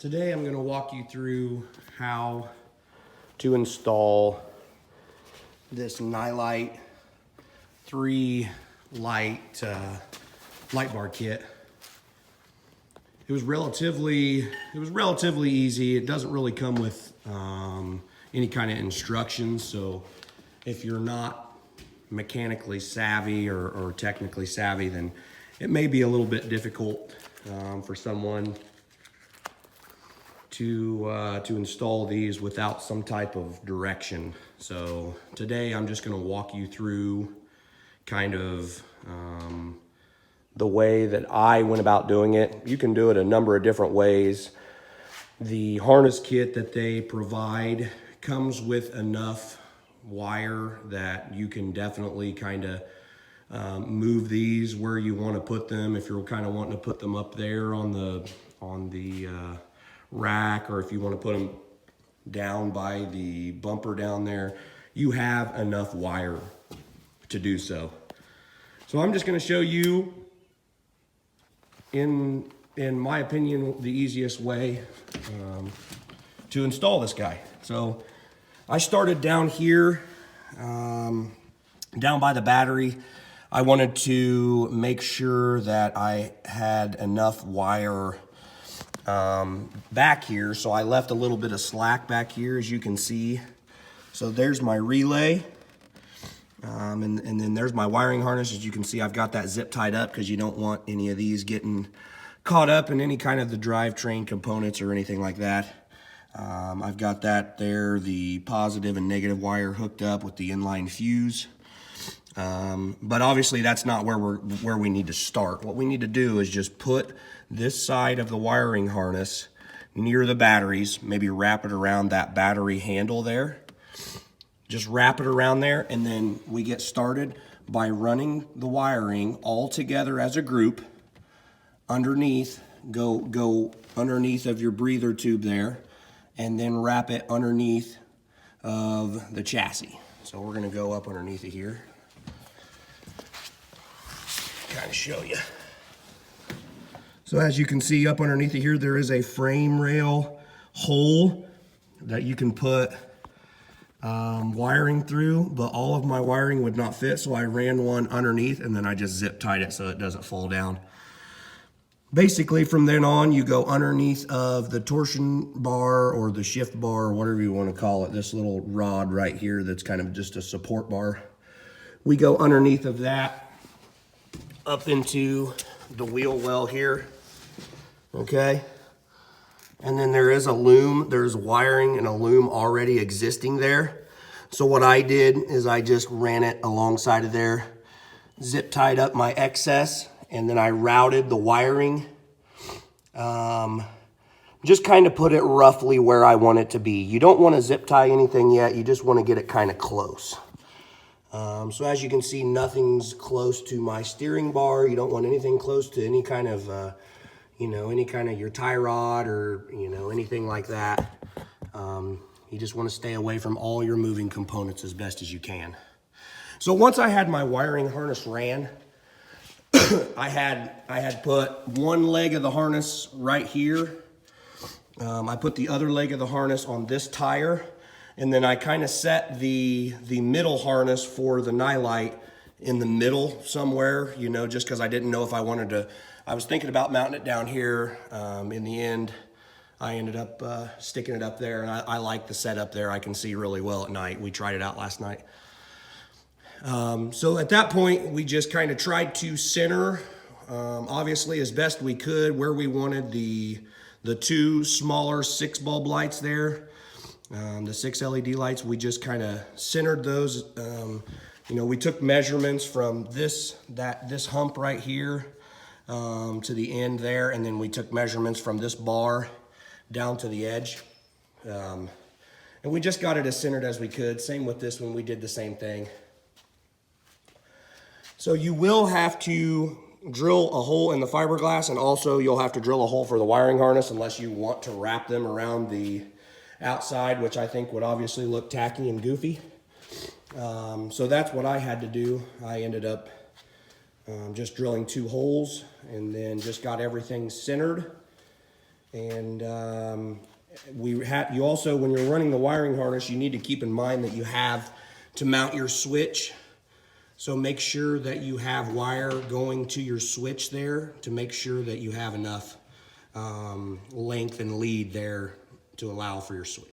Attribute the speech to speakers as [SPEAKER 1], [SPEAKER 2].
[SPEAKER 1] Today I'm going to walk you through how to install this NiLight 3 light bar kit. It was relatively easy. It doesn't really come with any kind of instructions, so if you're not mechanically savvy or technically savvy, then it may be a little bit difficult for someone to install these without some type of direction. So today I'm just going to walk you through kind of the way that I went about doing it. You can do it a number of different ways. The harness kit that they provide comes with enough wire that you can definitely kind of move these where you want to put them. If you're kind of wanting to put them up there on the rack, or if you want to put them down by the bumper down there, you have enough wire to do so. So I'm just going to show you, in my opinion, the easiest way to install this guy. So I started down here, down by the battery. I wanted to make sure that I had enough wire back here, so I left a little bit of slack back here, as you can see. So there's my relay, and then there's my wiring harness. As you can see, I've got that zip tied up because you don't want any of these getting caught up in any kind of the drivetrain components or anything like that. I've got that there, the positive and negative wire hooked up with the inline fuse. But obviously that's not where we need to start. What we need to do is just put this side of the wiring harness near the batteries, maybe wrap it around that battery handle there. Just wrap it around there, and then we get started by running the wiring all together as a group underneath. Go underneath of your breather tube there, and then wrap it underneath of the chassis. So we're gonna go up underneath it here. Kind of show you. So as you can see up underneath it here, there is a frame rail hole that you can put wiring through, but all of my wiring would not fit, so I ran one underneath and then I just zip tied it so it doesn't fall down. Basically from then on, you go underneath of the torsion bar or the shift bar or whatever you want to call it, this little rod right here that's kind of just a support bar. We go underneath of that up into the wheel well here, okay? And then there is a loom, there's wiring and a loom already existing there. So what I did is I just ran it alongside of there, zip tied up my excess, and then I routed the wiring. Just kind of put it roughly where I want it to be. You don't want to zip tie anything yet, you just want to get it kind of close. So as you can see, nothing's close to my steering bar. You don't want anything close to any kind of, any kind of your tie rod or, anything like that. You just want to stay away from all your moving components as best as you can. So once I had my wiring harness ran, I had put one leg of the harness right here. I put the other leg of the harness on this tire. And then I kind of set the middle harness for the NiLight in the middle somewhere, just because I didn't know if I wanted to. I was thinking about mounting it down here. In the end, I ended up sticking it up there, and I like the setup there. I can see really well at night. We tried it out last night. So at that point, we just kind of tried to center, obviously as best we could, where we wanted the two smaller 6 bulb lights there. The 6 LED lights, we just kind of centered those. We took measurements from this hump right here to the end there, and then we took measurements from this bar down to the edge. And we just got it as centered as we could. Same with this one, we did the same thing. So you will have to drill a hole in the fiberglass, and also you'll have to drill a hole for the wiring harness unless you want to wrap them around the outside, which I think would obviously look tacky and goofy. So that's what I had to do. I ended up just drilling 2 holes and then just got everything centered And you also, when you're running the wiring harness, you need to keep in mind that you have to mount your switch. So make sure that you have wire going to your switch there to make sure that you have enough length and lead there to allow for your switch.